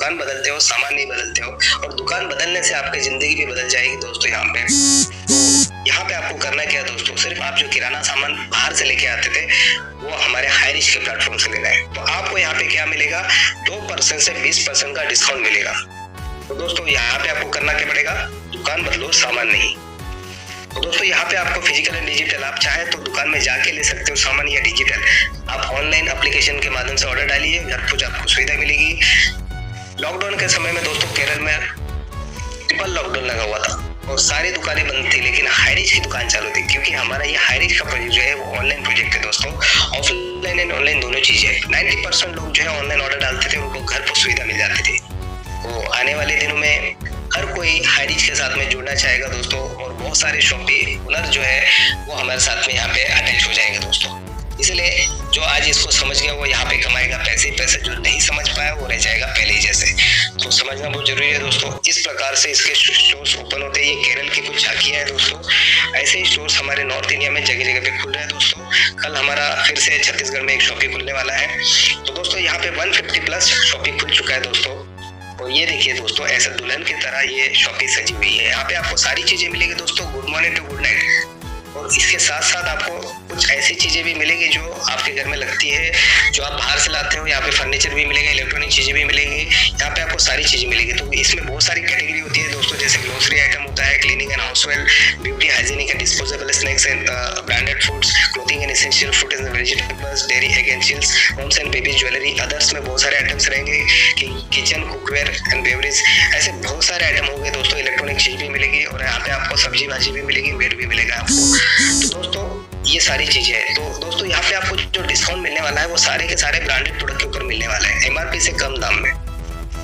दुकान बदलते हो, सामान नहीं बदलते हो, और दुकान बदलने से आपकी जिंदगी भी बदल जाएगी दोस्तों। यहाँ पे तो यहाँ पे आपको करना क्या है दोस्तों, सिर्फ आप जो किराना सामान बाहर से लेके आते थे वो हमारे हाईरिच के प्लेटफॉर्म से लेना है। तो आपको यहाँ पे क्या मिलेगा, 2% से 20% का डिस्काउंट मिलेगा। तो दोस्तों यहाँ पे आपको करना क्या पड़ेगा, दुकान बदलो, सामान नहीं। तो दोस्तों यहाँ पे आपको फिजिकल एंड डिजिटल, आप चाहे तो दुकान में जाके ले सकते हो सामान, या डिजिटल आप ऑनलाइन एप्लीकेशन के माध्यम से ऑर्डर डालिए, घर कुछ आपको सुविधा मिलेगी। लॉकडाउन के समय में दोस्तों केरल में ट्रिपल लॉकडाउन लगा हुआ था और सारी दुकानें बंद थी, लेकिन हाईरिच की दुकान चालू थी, क्योंकि हमारा ये हाईरिच का प्रोजेक्ट जो है वो ऑनलाइन प्रोजेक्ट है दोस्तों। ऑफलाइन एंड ऑनलाइन दोनों चीजें है। 90% लोग जो है ऑनलाइन ऑर्डर डालते थे, उनको घर पर सुविधा मिल जाती थी। तो आने वाले दिनों में हर कोई हाईरिच के साथ में जुड़ना चाहेगा दोस्तों, और बहुत सारे शॉपी ओनर जो है वो हमारे साथ में यहाँ पे अटैच हो जाएंगे दोस्तों। इसलिए जो आज इसको समझ गया वो यहाँ पे कमाएगा पैसे, जो नहीं समझ पाया वो रह जाएगा पहले ही जैसे। तो समझना बहुत जरूरी है दोस्तों। इस प्रकार से इसके स्टोर्स ओपन होते हैं। ये केरल की कुछ झांकियां है दोस्तों। ऐसे ही स्टोर्स हमारे नॉर्थ इंडिया में जगह जगह पे खुल रहे हैं दोस्तों। कल हमारा फिर से छत्तीसगढ़ में एक शॉपी खुलने वाला है। तो दोस्तों यहाँ पे 150 प्लस शॉपी खुल चुका है दोस्तों। और ये देखिए दोस्तों, ऐसा दुल्हन की तरह ये शॉपी सजी हुई है। यहाँ पे आपको सारी चीजें मिलेगी दोस्तों, good morning to good night. और इसके साथ साथ आपको कुछ ऐसी चीजें भी मिलेगी जो आपके घर में लगती है, जो आप बाहर से लाते हो। यहाँ पे फर्नीचर भी मिलेगा, इलेक्ट्रॉनिक चीजें भी मिलेंगी, यहाँ पे आपको सारी चीजें मिलेगी। तो इसमें बहुत सारी कैटेगरी होती है दोस्तों, जैसे ग्रोसरी आइटम होता है, cleaning and houseware, beauty, hygienic and disposable snacks and branded foods, clothing and essential food and vegetables, dairy, egg and chills, homes and baby jewellery. Others में बहुत सारे आइटम्स रहेंगे, किचन, कुकवेयर एंड बेवरेज, ऐसे बहुत सारे item होंगे दोस्तों। Electronic चीज भी मिलेगी और यहाँ पे आपको सब्जी भाजी भी मिलेगी, मीट भी मिलेगा आपको। तो दोस्तों ये सारी चीजें हैं। तो दोस्तों यहाँ पे आपको जो डिस्काउंट मिलने वाला है वो सारे के सारे ब्रांडेड प्रोडक्ट के ऊपर मिलने वाला है, एमआरपी से कम दाम में।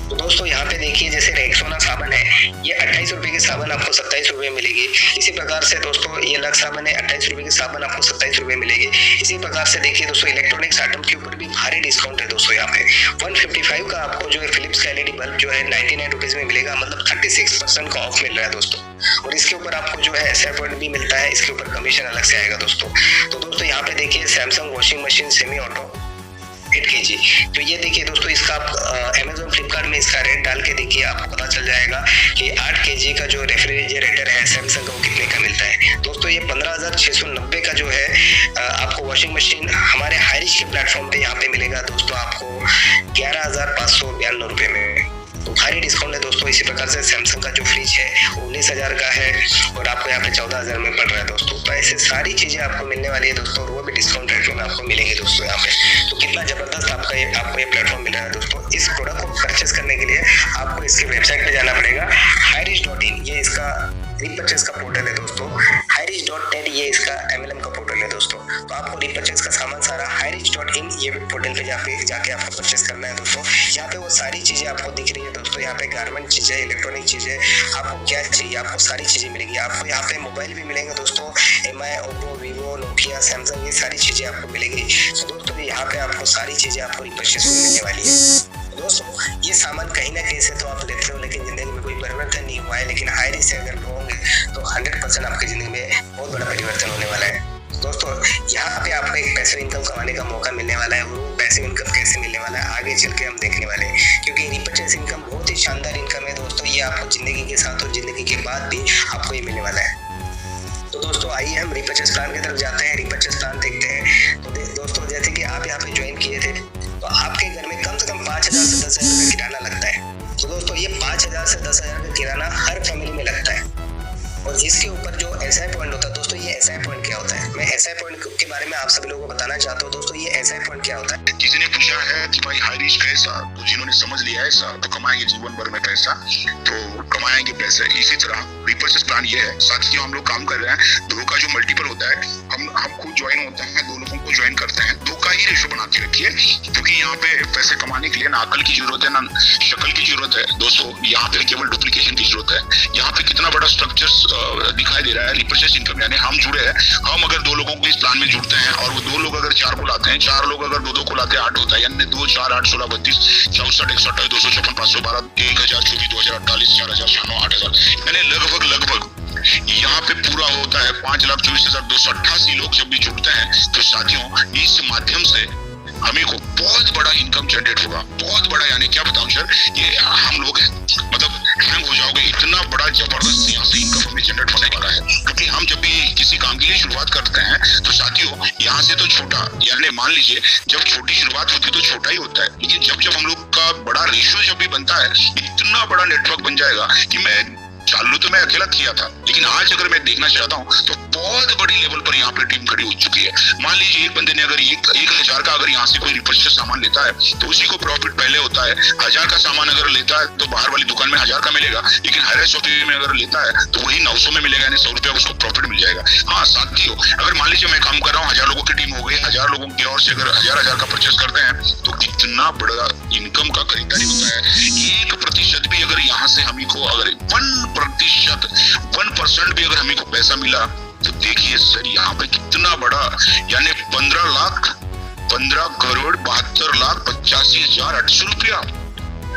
तो दोस्तों यहाँ पे देखिए, जैसे रेक्सोना साबुन है, ये 28 रुपए की साबुन आपको 27 रुपए मिलेगी। इसी प्रकार से दोस्तों ये लक्स साबुन है, 28 रुपए की साबुन आपको 27 रुपए मिलेगी। इसी प्रकार से देखिए दोस्तों, इलेक्ट्रॉनिक्स आइटम के ऊपर भी भारी डिस्काउंट है दोस्तों। यहाँ पे 155 का आपको जो है फिलिप्स का एलईडी बल्ब जो है 99 रुपीज में मिलेगा, मतलब 36% का ऑफ मिल रहा है दोस्तों। और इसके ऊपर आपको जो है एसआई पॉइंट भी मिलता है, इसके ऊपर कमीशन अलग से आएगा दोस्तों। तो दोस्तों यहाँ पे देखिए Samsung washing machine semi auto 8 kg। तो ये देखिए दोस्तों, इसका आप अमेजोन फ्लिपकार्ट में इसका रेट डाल के देखिए, आपको पता चल जाएगा कि 8 kg का जो रेफ्रिजरेटर है सैमसंग का वो कितने का मिलता है दोस्तों। ये 15,690 का जो है आपको वॉशिंग मशीन हमारे हाईरिच के प्लेटफॉर्म पे यहाँ पे मिलेगा दोस्तों, आपको 11,592 रुपए में। तो भारी डिस्काउंट है दोस्तों। इसी प्रकार से सैमसंग का जो फ्रिज है 19,000 का है और आपको यहाँ पे 14,000 में पड़ रहा है दोस्तों। तो ऐसे सारी चीजें आपको मिलने वाली है दोस्तों, और वो भी डिस्काउंट रेट में आपको मिलेंगे दोस्तों यहाँ पे। तो कितना जबरदस्त आपको ये प्लेटफॉर्म मिल रहा है दोस्तों। इस प्रोडक्ट को परचेस करने के लिए आपको इसके वेबसाइट पे जाना पड़ेगा, hairic.in, ये इसका रीपरचेस का पोर्टल है दोस्तों। hairic.net ये इसका MLM का पोर्टल है दोस्तों। तो आपको रीपरचेस का सामान सारा hairic.in ये पोर्टल पे जाके आपको परचेस करना है दोस्तों। यहाँ पे वो सारी चीजें आपको दिख रही है दोस्तों। यहाँ पे गारमेंट चीजें, इलेक्ट्रॉनिक चीजें, आपको क्या चाहिए आपको सारी चीजें मिलेगी। आपको यहाँ पे मोबाइल भी मिलेंगे दोस्तों, MI, Oppo, Vivo, Nokia, Samsung, ये सारी चीजें आपको मिलेगी। तो दोस्तों यहाँ पे आपको सारी चीजें आपको रीपरचेस में मिलने वाली है दोस्तों। ये सामान कहीं ना कहीं से तो आप लेते हो, लेकिन जिंदगी में कोई परिवर्तन नहीं हुआ है। लेकिन हाईरिच से अगर लोगे तो 100% आपकी जिंदगी में बहुत बड़ा परिवर्तन होने वाला है दोस्तों। यहाँ पे आपको एक पैसिव इनकम कमाने का मौका मिलने वाला है। वो पैसिव इनकम कैसे मिलने वाला है आगे चल के हम देखने वाले हैं, क्योंकि रीपरचेस इनकम बहुत ही शानदार इनकम है दोस्तों। ये आपको जिंदगी के साथ और जिंदगी के बाद भी आपको ये मिलने वाला है। तो दोस्तों आइए हम रीपरचेस प्लान की तरफ जाते हैं, रीपरचेस प्लान देखते हैं। तो दोस्तों जैसे कि आप यहाँ पे ज्वाइन किए थे तो आपके घर में कम से कम 5,000 से 10,000 का किराना लगता है। तो दोस्तों ये 5,000 से 10,000 का किराना हर फैमिली में लगता है। और इसके ऊपर जो एसआई पॉइंट होता है दोस्तों, ये एसआई पॉइंट क्या होता है, मैं एसआई पॉइंट के बारे में आप सभी लोगों को बताना चाहता हूँ दोस्तों। ये एसआई पॉइंट क्या होता है, किसी ने पूछा है कि भाई हाईरिच कैसा, तो जिन्होंने समझ लिया ऐसा तो कमाएंगे जीवन भर में पैसा, तो कमाएंगे पैसे। इसी तरह रीपरचेस प्लान ये है। साथियों हम लोग काम कर रहे हैं, दो का जो मल्टीपल होता है, हम खुद ज्वाइन होते हैं, दो लोगों को ज्वाइन करते हैं, दो का ही रेशो बना के रखिए, क्योंकि यहाँ पे पैसे कमाने के लिए ना अकल की जरूरत है ना शक्ल की जरूरत है दोस्तों। यहाँ पे केवल डुप्लीकेशन की जरूरत है। यहाँ पे कितना बड़ा स्ट्रक्चर दिखाई दे रहा है रीपरचेस इनकम, यानी हम जुड़े हैं। हम अगर दो लोगों को इस प्लान में जुड़ते हैं और वो दो लोग अगर 4 को लाते हैं, 4 लोग अगर दो को लाते हैं 8 होता है, यानी 2, 4, 8, 16, 32, 64, 61, 256, 512, 1024, 2048, 4096, 8000, यानी लगभग यहाँ पे पूरा होता है 5,24,288 लोग जब भी जुड़ते हैं। तो साथियों इस माध्यम से हमें को बहुत बड़ा इनकम जनरेट होगा, बहुत बड़ा। यानी क्या बताऊं सर, ये मान लीजिए जब छोटी शुरुआत होती है तो छोटा ही होता है, लेकिन जब जब हम लोग का बड़ा रेशियो जब भी बनता है, इतना बड़ा नेटवर्क बन जाएगा कि मैं चालू तो मैं अकेला किया था, लेकिन आज अगर मैं देखना चाहता हूँ तो बहुत बड़ी लेवल पर यहाँ पे टीम खड़ी हो चुकी है। मान लीजिए एक बंदे ने अगर 1,000 का अगर यहाँ से कोई रिपर्चेस सामान लेता है तो उसी को प्रॉफिट पहले होता है। 1,000 का सामान अगर लेता है तो बाहर वाली दुकान में 1,000 का मिलेगा, लेकिन हायर शॉपिंग में अगर लेता है तो वही 900 में मिलेगा, यानी 100 रुपया उसको प्रॉफिट मिल जाएगा। हाँ साथियों, अगर मान लीजिए मैं काम कर रहा हूँ, 1,000 लोगों की टीम हो गई, 1,000 लोगों की ओर से अगर 1,000 का परचेस करते हैं तो कितना बड़ा इनकम का खरीदारी होता है। 1% भी अगर यहाँ से हमी को अगर 1% भी अगर हमें को पैसा मिला तो देखिए सर यहाँ पे कितना बड़ा, यानी 15,72,72,85,800 रुपया।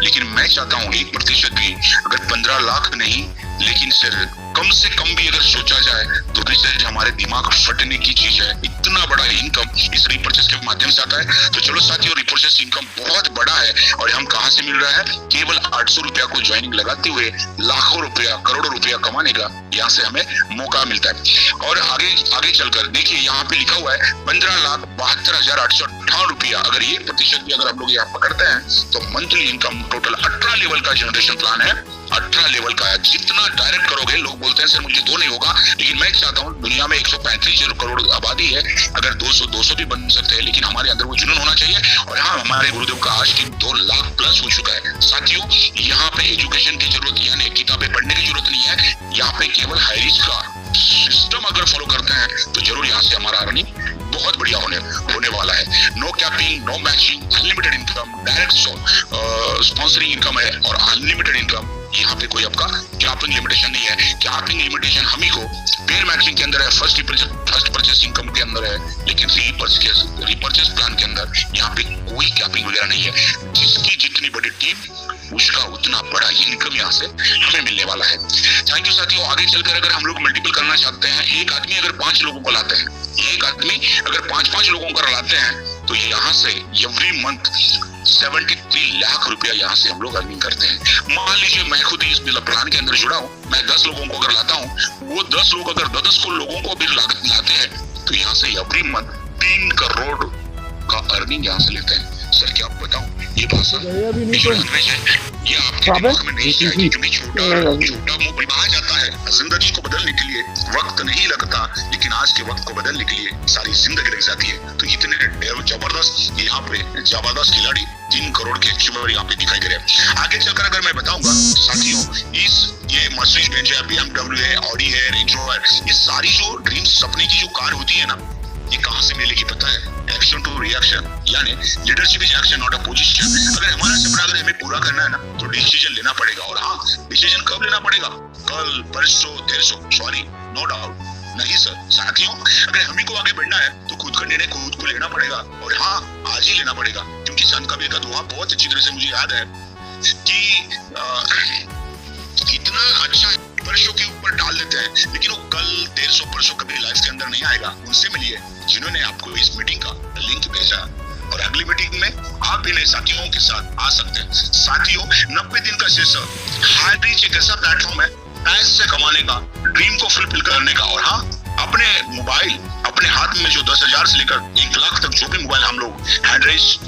लेकिन मैं चाहता हूँ 1% भी अगर 15 लाख नहीं, लेकिन सर कम से कम भी अगर सोचा जाए तो भी सर हमारे दिमाग फटने की चीज है। इतना बड़ा इनकम इस रिपर्चेस के माध्यम से आता है। तो चलो साथियों, रिपर्चेस इनकम बहुत बड़ा है और हम कहाँ से मिल रहा है? केवल 800 रुपया को ज्वाइनिंग लगाते हुए लाखों रुपया, करोड़ों रुपया कमाने का यहाँ से हमें मौका मिलता है। और आगे चलकर देखिए यहाँ पे लिखा हुआ है 15,72,858 रुपया। अगर 1% भी अगर हम लोग यहाँ पकड़ते हैं तो मंथली इनकम टोटल 18 लेवल का जनरेशन प्लान है। 18 लेवल का है। जितना डायरेक्ट करोगे, लोग बोलते हैं सर मुझे 2 नहीं होगा, लेकिन मैं चाहता हूँ दुनिया में 135 करोड़ आबादी है, अगर 200 भी बन सकते हैं, लेकिन हमारे अंदर वो जुनून होना चाहिए। और हाँ, हमारे गुरुदेव का आज की 2 लाख प्लस हो चुका है। साथियों, यहाँ पे एजुकेशन की जरूरत यानी किताबें पढ़ने की जरूरत नहीं है। यहाँ पे केवल हाईरिच का सिस्टम अगर फॉलो करते हैं तो जरूर यहाँ से हमारा अर्निंग बहुत बढ़िया होने वाला है। No capping, no matching, unlimited income, direct sponsoring income है और अनलिमिटेड इनकम। यहाँ पे कोई आपका कैपिंग लिमिटेशन नहीं है। कैपिंग लिमिटेशन हमी को पेयर मैचिंग के अंदर है, फर्स्ट परचेस इनकम के अंदर है, लेकिन रिपर्चेस प्लान के अंदर यहाँ पे कोई कैपिंग वगैरह नहीं है। जिसकी जितनी बड़ी टीम उसका उतना बड़ा इनकम यहाँ से हमें मिलने वाला है। थैंक यू साथियों। आगे चलकर अगर हम लोग मल्टीपल करना चाहते हैं, एक आदमी अगर 5 लोगों को लाते हैं, एक आदमी अगर 5 लोगों को लाते हैं तो यहाँ से एवरी मंथ 73 लाख रुपया यहाँ से हम लोग अर्निंग करते हैं। मान लीजिए मैं खुद इस प्लान के अंदर जुड़ा हूँ, मैं 10 लोगों को अगर लाता हूँ, वो 10 लोग अगर 10 लोगों को भी लाते हैं तो यहाँ से एवरी मंथ 3 करोड़ का अर्निंग यहाँ से लेते हैं। सर क्या आप बताऊं, ये भाषा जो लैंग्वेज है ये आपके दिमाग में नहीं जाएगी, क्योंकि छोटा मुंह बढ़ा जाता है। जिंदगी को बदलने के लिए वक्त नहीं लगता, लेकिन आज के वक्त को बदलने के लिए सारी जिंदगी लग जाती है। तो इतने जबरदस्त यहाँ पे जबरदस्त खिलाड़ी 3 करोड़ के अचीवर यहाँ पे दिखाई दे रहे हैं। आगे चलकर अगर मैं बताऊंगा साथियों, ये मर्सिडीज बेंज है, BMW है, ऑडी है, रेंज रोवर, ये सारी जो ड्रीम सपने की जो कार होती है ना, ये कहाँ से मिलेगी पता है? एक्शन टू रिएक्शन, यानी leadership is action not a position. अगर हमारा सपना अगर हमें पूरा करना है ना तो डिसीजन लेना पड़ेगा। और हाँ, डिसीजन कब लेना पड़ेगा? कल, परसों, 150, सॉरी, नो डाउट नहीं सर। साथियों, अगर हमें को आगे बढ़ना है तो खुद का निर्णय खुद को लेना पड़ेगा। और हाँ, आज ही लेना पड़ेगा, क्योंकि संत कबीर का दोहा बहुत अच्छी तरह से मुझे याद है कि इतना अच्छा परसों के ऊपर डाल देते हैं, लेकिन वो कल, 150 परसों कभी लाइफ के अंदर नहीं आएगा। उनसे मिलिए जिन्होंने आपको इस मीटिंग का लिंक भेजा, और अगली मीटिंग में आप भी नए साथियों के साथ आ सकते हैं। साथियों, 90 दिन का सेशन हाईरीच एक ऐसा प्लेटफॉर्म है पैसे कमाने का, ड्रीम को फुलफिल करने का। और हाँ, अपने मोबाइल, अपने हाथ में जो 10,000 से लेकर 1 लाख तक जो भी मोबाइल हम लोग हैंडरेस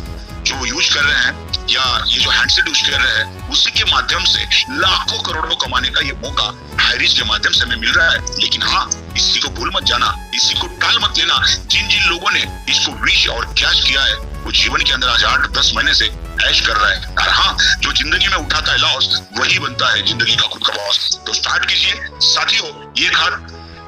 जो यूज कर रहे हैं या ये जो हैंडसेट यूज कर रहे हैं, उसी के माध्यम से लाखों करोड़ों कमाने का ये मौका हाईरिच के माध्यम से हमें मिल रहा है। लेकिन हाँ, इसी को भूल मत जाना, इसी को टाल मत लेना। जिन लोगों ने इसको विश और कैश किया है वो जीवन के अंदर आज 8-10 महीने से ऐश कर रहा है। और हाँ, जो जिंदगी में उठाता है लॉस वही बनता है जिंदगी का खुद का बॉस। तो स्टार्ट कीजिए साथियों। एक हाथ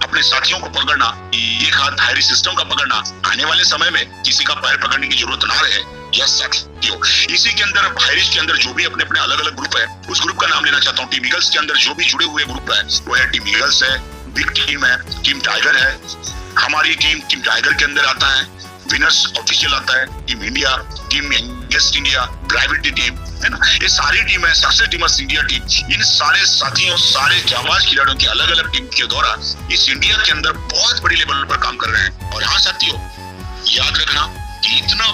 अपने साथियों को पकड़ना, एक हाथ हाईरिच सिस्टम का पकड़ना, आने वाले समय में किसी का पैर पकड़ने की जरूरत ना रहे। यस साथियों, इसी के अंदर हाईरिच के अंदर जो भी अपने अपने अलग अलग ग्रुप है, उस ग्रुप का नाम लेना चाहता हूँ। टीम ईगल्स के अंदर जो भी जुड़े हुए ग्रुप है वो है टीम ईगल्स है, बिग टीम है, टीम टाइगर है, हमारी टीम टाइगर के अंदर आता है, विनर्स ऑफिशियल आता है, team India, team youngest India, private team है ना, ये सारी टीम है, सक्सेस टीमर्स इंडिया टीम। इन सारे साथियों, सारे जाबाज खिलाड़ियों की अलग अलग टीम के द्वारा इस इंडिया के अंदर बहुत बड़ी लेवल पर काम कर रहे हैं। और हाँ साथियों, याद रखना कि इतना